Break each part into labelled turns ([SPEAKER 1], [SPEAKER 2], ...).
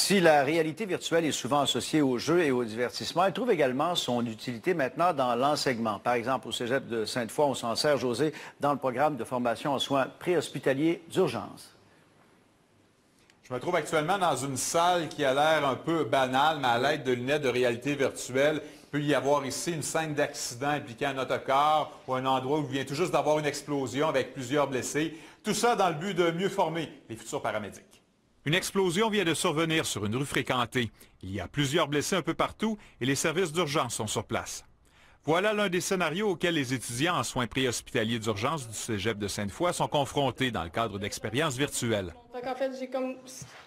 [SPEAKER 1] Si la réalité virtuelle est souvent associée aux jeux et au divertissement, elle trouve également son utilité maintenant dans l'enseignement. Par exemple, au Cégep de Sainte-Foy, on s'en sert, José, dans le programme de formation en soins préhospitaliers d'urgence.
[SPEAKER 2] Je me trouve actuellement dans une salle qui a l'air un peu banale, mais à l'aide de lunettes de réalité virtuelle, il peut y avoir ici une scène d'accident impliquant un autocar ou un endroit où il vient tout juste d'avoir une explosion avec plusieurs blessés. Tout ça dans le but de mieux former les futurs paramédics. Une explosion vient de survenir sur une rue fréquentée. Il y a plusieurs blessés un peu partout et les services d'urgence sont sur place. Voilà l'un des scénarios auxquels les étudiants en soins préhospitaliers d'urgence du Cégep de Sainte-Foy sont confrontés dans le cadre d'expériences virtuelles.
[SPEAKER 3] En fait, j'ai comme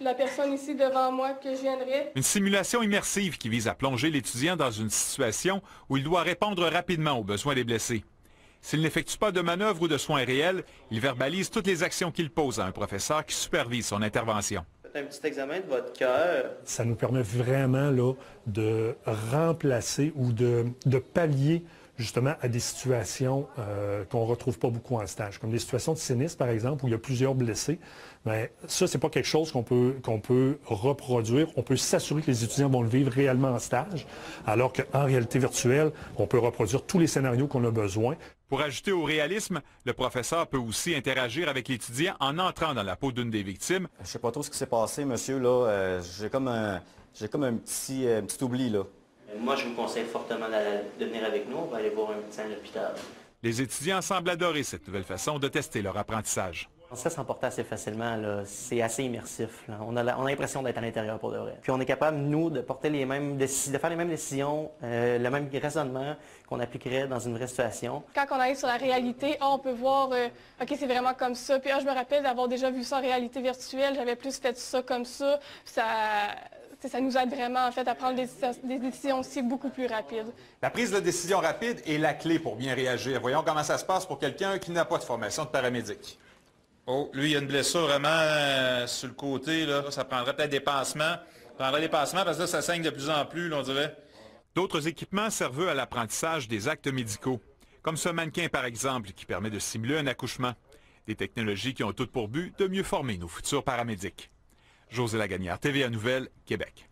[SPEAKER 3] la personne ici devant moi que je viendrai.
[SPEAKER 2] Une simulation immersive qui vise à plonger l'étudiant dans une situation où il doit répondre rapidement aux besoins des blessés. S'il n'effectue pas de manœuvre ou de soins réels, il verbalise toutes les actions qu'il pose à un professeur qui supervise son intervention.
[SPEAKER 4] Un petit examen de votre cœur.
[SPEAKER 5] Ça nous permet vraiment là, de remplacer ou de pallier justement à des situations qu'on ne retrouve pas beaucoup en stage, comme des situations de sinistre, par exemple, où il y a plusieurs blessés. Bien, ça, ce n'est pas quelque chose qu'on peut reproduire. On peut s'assurer que les étudiants vont le vivre réellement en stage, alors qu'en réalité virtuelle, on peut reproduire tous les scénarios qu'on a besoin.
[SPEAKER 2] Pour ajouter au réalisme, le professeur peut aussi interagir avec l'étudiant en entrant dans la peau d'une des victimes.
[SPEAKER 6] Je ne sais pas trop ce qui s'est passé, monsieur, là. J'ai comme un petit oubli, là.
[SPEAKER 4] Moi, je vous conseille fortement de venir avec nous. On va aller voir un médecin à l'hôpital.
[SPEAKER 2] Les étudiants semblent adorer cette nouvelle façon de tester leur apprentissage.
[SPEAKER 4] Ça s'emporte assez facilement, là. C'est assez immersif, là. On a l'impression d'être à l'intérieur pour de vrai. Puis on est capable, nous, de porter de faire les mêmes décisions, le même raisonnement qu'on appliquerait dans une vraie situation.
[SPEAKER 3] Quand on arrive sur la réalité, on peut voir, OK, c'est vraiment comme ça. Puis je me rappelle d'avoir déjà vu ça en réalité virtuelle. J'avais plus fait ça comme ça. Ça nous aide vraiment, en fait, à prendre des décisions aussi beaucoup plus rapides.
[SPEAKER 2] La prise de décision rapide est la clé pour bien réagir. Voyons comment ça se passe pour quelqu'un qui n'a pas de formation de paramédic.
[SPEAKER 7] Oh, lui, il y a une blessure vraiment sur le côté, là. Ça prendrait peut-être des pansements. Ça prendrait des pansements parce que là, ça saigne de plus en plus, là, on dirait.
[SPEAKER 2] D'autres équipements servent à l'apprentissage des actes médicaux, comme ce mannequin, par exemple, qui permet de simuler un accouchement. Des technologies qui ont toutes pour but de mieux former nos futurs paramédics. José Lagagnère, TVA Nouvelles, Québec.